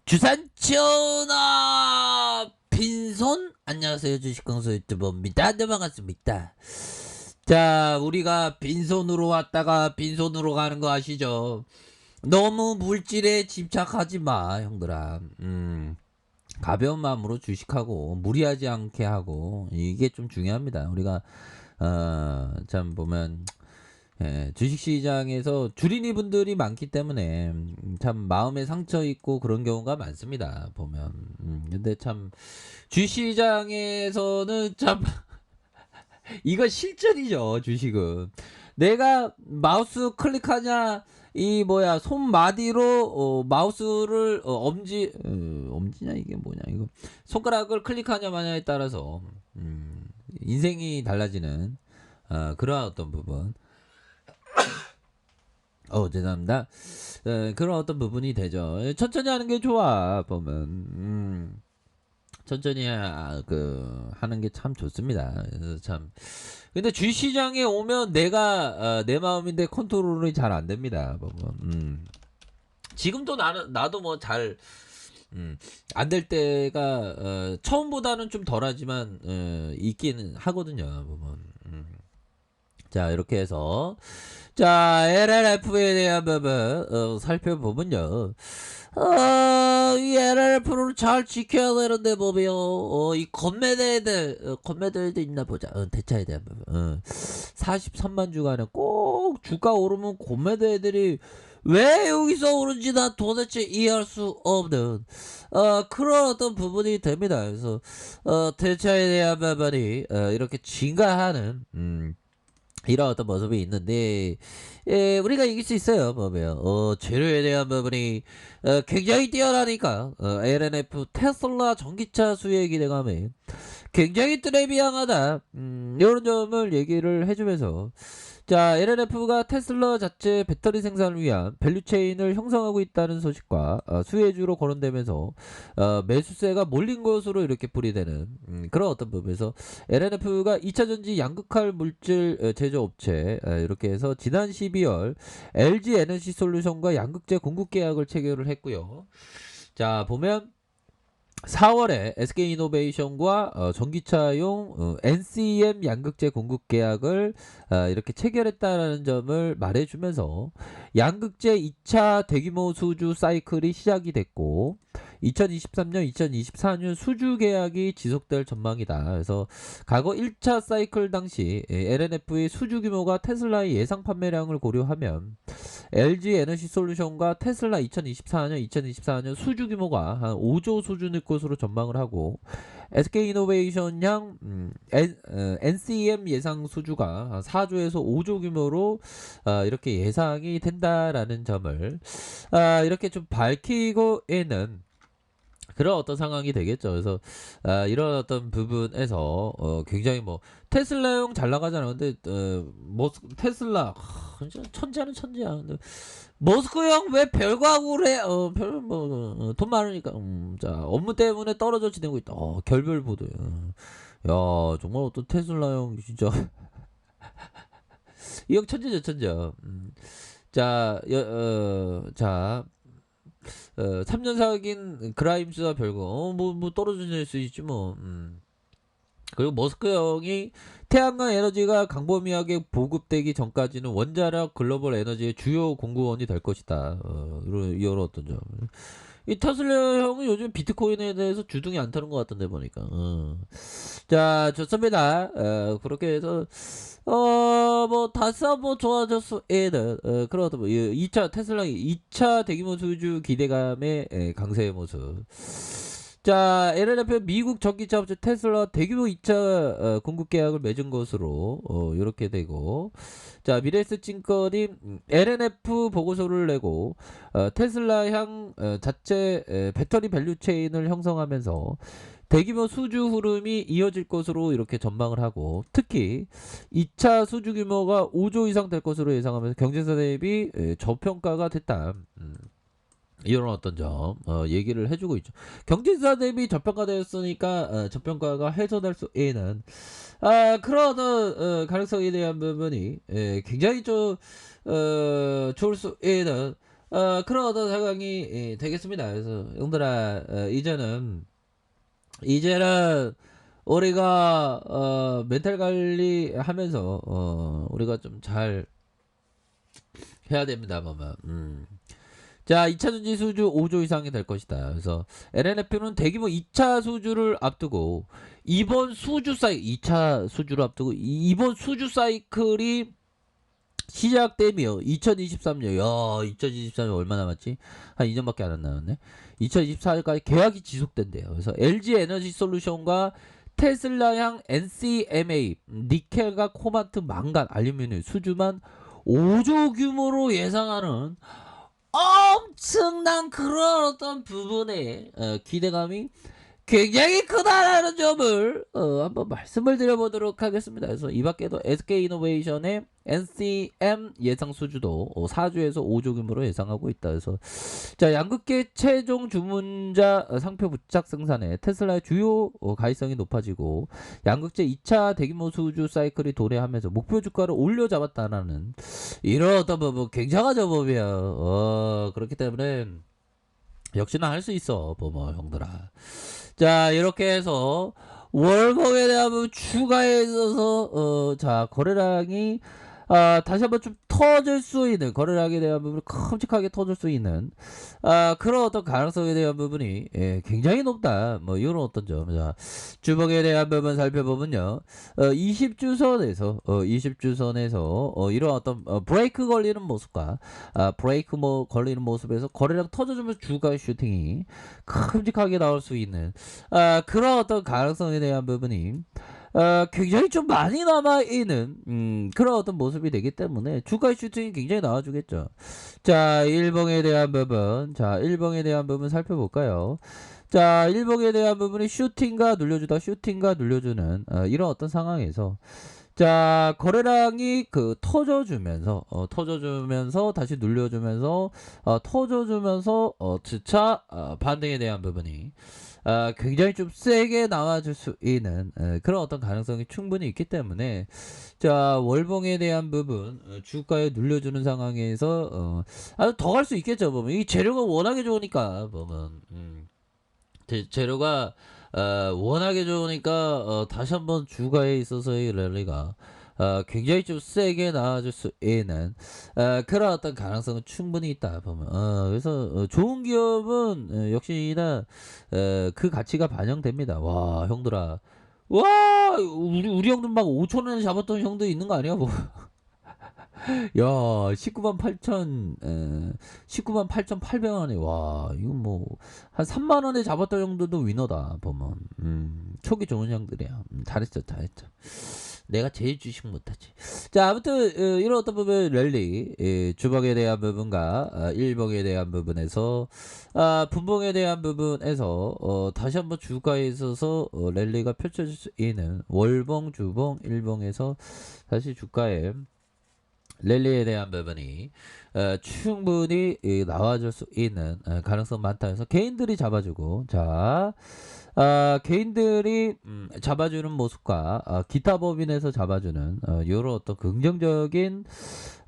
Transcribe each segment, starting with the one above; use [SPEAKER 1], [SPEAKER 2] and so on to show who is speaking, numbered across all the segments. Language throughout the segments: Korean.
[SPEAKER 1] 주산 전화 빈손. 안녕하세요, 주식광수 유튜버입니다. 네, 반갑습니다. 자, 우리가 빈손으로 왔다가 빈손으로 가는 거 아시죠? 너무 물질에 집착하지 마, 형들아. 가벼운 마음으로 주식하고 무리하지 않게 하고, 이게 좀 중요합니다. 우리가 참 보면 주식시장에서 주린이 분들이 많기 때문에 참 마음에 상처 있고 그런 경우가 많습니다. 보면 근데 참 주식시장에서는 참 이거 실전이죠. 주식은 내가 마우스 클릭하냐, 이 뭐야, 손마디로 마우스를 엄지냐, 이게 뭐냐, 이거 손가락을 클릭하냐 마냐에 따라서 인생이 달라지는 그러한 어떤 부분, 죄송합니다. 그런 어떤 부분이 되죠. 천천히 하는 게 좋아. 보면 천천히 하는 게 참 좋습니다. 그래서 참, 근데 주시장에 오면 내가 내 마음인데 컨트롤이 잘 안 됩니다. 보면 지금도 나도 뭐 잘 안 될 때가 처음보다는 좀 덜하지만 있기는 하거든요. 보면 자, 이렇게 해서 자, LLF에 대한 부분 살펴보면요. 이 LLF를 잘 지켜야 되는데 보면 이 건매대도 있나 보자. 대차에 대한 부분. 43만 주간에 꼭 주가 오르면 건매대들이 왜 여기서 오른지 나 도대체 이해할 수 없는 그런 어떤 부분이 됩니다. 그래서 대차에 대한 부분이 이렇게 증가하는 이런 어떤 모습이 있는데, 우리가 이길 수 있어요. 보면 재료에 대한 부분이 굉장히 뛰어나니까 LNF 테슬라 전기차 수혜 기대감에 굉장히 트레비앙하다, 이런 점을 얘기를 해주면서, 자, LNF가 테슬라 자체 배터리 생산을 위한 밸류체인을 형성하고 있다는 소식과 수혜주로 거론되면서 매수세가 몰린 것으로 이렇게 풀이되는 그런 어떤 부분에서 LNF가 2차전지 양극할 물질 제조업체, 이렇게 해서 지난 12월 LG 에너지 솔루션과 양극재 공급 계약을 체결을 했고요. 자, 보면 4월에 SK이노베이션과 전기차용 NCM 양극재 공급 계약을 이렇게 체결했다는 점을 말해주면서 양극재 2차 대규모 수주 사이클이 시작이 됐고 2023년, 2024년 수주 계약이 지속될 전망이다. 그래서 과거 1차 사이클 당시 LNF의 수주 규모가 테슬라의 예상 판매량을 고려하면 LG 에너지 솔루션과 테슬라 2024년 수주 규모가 한 5조 수준일 것으로 전망을 하고 SK이노베이션 양 NCM 예상 수주가 한 4조에서 5조 규모로 이렇게 예상이 된다라는 점을 이렇게 좀 밝히고 있는 그런 어떤 상황이 되겠죠. 그래서 이런 어떤 부분에서 굉장히 뭐 테슬라용 잘 나가잖아. 근데 테슬라 진짜 천재는 천재야. 근데 머스크 형 왜 별과구를 해? 별뭐 돈 많으니까. 자, 업무 때문에 떨어져 지내고 있다. 결별 보도. 야, 정말 어떤 테슬라 형 진짜 이 형 천재죠, 천재. 자, 자. 3년 사귄 그라임스와 별거 뭐 떨어질 수 있지 뭐. 그리고 머스크 형이 태양광 에너지가 광범위하게 보급되기 전까지는 원자력 글로벌 에너지의 주요 공급원이 될 것이다. 이런 어떤 점. 이 테슬라 형은 요즘 비트코인에 대해서 주둥이 안 타는 것 같던데 보니까. 자, 좋습니다. 그렇게 해서 뭐 다시 한번 좋아졌어 애는 그런 어떤 2차 테슬라 2차 대규모 수주 기대감의 강세의 모습. 자, LNF 미국 전기차 업체 테슬라 대규모 2차 공급 계약을 맺은 것으로 이렇게 되고, 자, 미래에셋 증권이 LNF 보고서를 내고 테슬라 향 자체 배터리 밸류 체인을 형성하면서 대규모 수주 흐름이 이어질 것으로 이렇게 전망을 하고, 특히 2차 수주 규모가 5조 이상 될 것으로 예상하면서 경쟁사 대비 저평가가 됐다. 이런 어떤 점 얘기를 해주고 있죠. 경쟁사 대비 저평가되었으니까 저평가가 해소될 수 있는 그런 가능성에 대한 부분이 굉장히 좀 좋을 수 있는 그런 어떤 상황이 되겠습니다. 그래서 형들아, 이제는 우리가 멘탈 관리하면서 우리가 좀 잘 해야 됩니다. 보면. 자, 2차 전지 수주 5조 이상이 될 것이다. 그래서 LNF는 대규모 2차 수주를 앞두고 이번 수주 사이클 2차 수주를 앞두고 이번 수주 사이클이 시작되며 2023년, 야, 2023년 얼마 남았지? 한 2년밖에 안 남았네. 2024년까지 계약이 지속된대요. 그래서 LG 에너지 솔루션과 테슬라향 NCMA, 니켈과 코발트, 망간, 알루미늄 수주만 5조 규모로 예상하는 엄청난 그런 어떤 부분에 기대감이 굉장히 크다라는 점을 한번 말씀을 드려보도록 하겠습니다. 그래서 이 밖에도 SK이노베이션의 NCM 예상 수주도 4조에서 5조 규모로 예상하고 있다. 그래서 자, 양극재 최종 주문자 상표 부착 생산에 테슬라의 주요 가의성이 높아지고 양극재 2차 대규모 수주 사이클이 도래하면서 목표 주가를 올려잡았다라는 이런 어떤 뭐 굉장한 저법이야. 그렇기 때문에 역시나 할 수 있어, 뭐 형들아. 자, 이렇게 해서 월봉에 대한 부분 추가에 있어서 자, 거래량이 다시 한번 좀 터질 수 있는, 거래량에 대한 부분이 큼직하게 터질 수 있는 그런 어떤 가능성에 대한 부분이 굉장히 높다. 뭐 이런 어떤 점. 자, 주봉에 대한 부분 살펴보면요. 20주선에서 20주선에서 이런 어떤 브레이크 걸리는 모습과 브레이크 뭐 걸리는 모습에서 거래량 터져주면서 주가 슈팅이 큼직하게 나올 수 있는 그런 어떤 가능성에 대한 부분이 굉장히 좀 많이 남아있는 그런 어떤 모습이 되기 때문에 주가 슈팅이 굉장히 나와주겠죠. 자, 일봉에 대한 부분, 자, 일봉에 대한 부분 살펴볼까요? 자, 일봉에 대한 부분이 슈팅과 눌려주다, 슈팅과 눌려주는 이런 어떤 상황에서 자, 거래량이 터져주면서 다시 눌려주면서 터져주면서 주차 반등에 대한 부분이 굉장히 좀 세게 나와줄 수 있는 그런 어떤 가능성이 충분히 있기 때문에 자, 월봉에 대한 부분 주가에 눌려주는 상황에서 더 갈 수 있겠죠. 보면 이 재료가 워낙에 좋으니까 보면 재료가 워낙에 좋으니까 다시 한번 주가에 있어서의 랠리가 굉장히 좀 세게 나와줄 수 있는 그런 어떤 가능성은 충분히 있다 보면 그래서 좋은 기업은 역시나 그 가치가 반영됩니다. 와, 형들아, 와, 우리 형들 막 5천 원에 잡았던 형들 있는 거 아니야 뭐. 야, 19만 8천, 19만 8,800원에, 와, 이거 뭐, 한 3만 원에 잡았던 형들도 위너다, 보면. 촉이 좋은 형들이야. 잘했죠, 잘했죠. 내가 제일 주식 못하지. 자, 아무튼, 이런 어떤 부분, 랠리, 주봉에 대한 부분과, 일봉에 대한 부분에서, 분봉에 대한 부분에서, 다시 한번 주가에 있어서, 랠리가 펼쳐질 수 있는, 월봉, 주봉, 일봉에서, 다시 주가에, 랠리에 대한 부분이 충분히 나와줄 수 있는 가능성 많다 해서 개인들이 잡아주고 자 개인들이 잡아주는 모습과 기타 법인에서 잡아주는 이런 어떤 긍정적인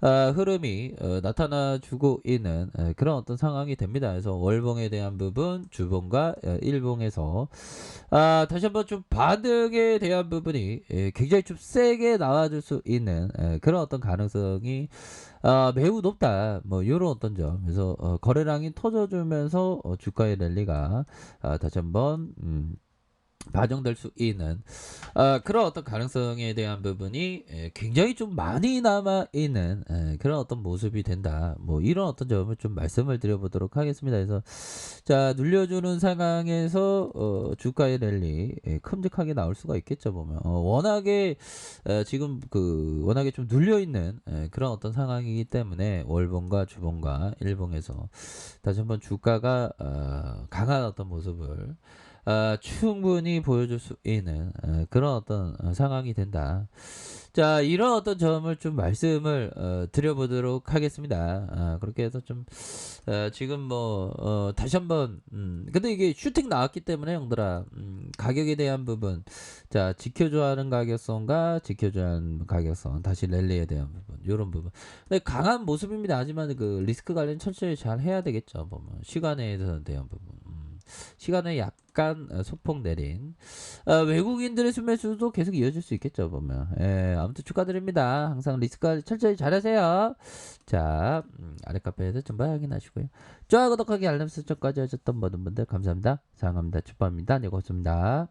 [SPEAKER 1] 흐름이 나타나주고 있는 그런 어떤 상황이 됩니다. 그래서 월봉에 대한 부분 주봉과 일봉에서 다시 한번 좀 반등에 대한 부분이 굉장히 좀 세게 나와줄 수 있는 그런 어떤 가능성이 매우 높다. 뭐 이런 어떤 점. 그래서 거래량이 터져주면서 주가의 랠리가 다시 한번 반영될 수 있는 그런 어떤 가능성에 대한 부분이 굉장히 좀 많이 남아 있는 그런 어떤 모습이 된다. 뭐 이런 어떤 점을 좀 말씀을 드려보도록 하겠습니다. 그래서 자, 눌려주는 상황에서 주가의 랠리 큼직하게 나올 수가 있겠죠. 보면 워낙에 지금 워낙에 좀 눌려 있는 그런 어떤 상황이기 때문에 월봉과 주봉과 일봉에서 다시 한번 주가가 강한 어떤 모습을 충분히 보여줄 수 있는 그런 어떤 상황이 된다. 자, 이런 어떤 점을 좀 말씀을 드려보도록 하겠습니다. 그렇게 해서 좀 지금 뭐 다시 한번 근데 이게 슈팅 나왔기 때문에 형들아 가격에 대한 부분 자 지켜줘야 하는 가격성과 지켜줘야 하는 가격성 다시 랠리에 대한 부분 요런 부분 근데 강한 모습입니다. 하지만 그 리스크 관리는 천천히 잘 해야 되겠죠. 보면 시간에 대한 부분 시간에 약간 소폭 내린 외국인들의 순매수도 계속 이어질 수 있겠죠. 보면 아무튼 축하드립니다. 항상 리스크 관리 철저히 잘하세요. 자 아래 카페에서 전부 확인하시고요. 좋아요 구독하기 알람 설정까지 하셨던 모든 분들 감사합니다. 사랑합니다. 축복합니다. 네 고맙습니다.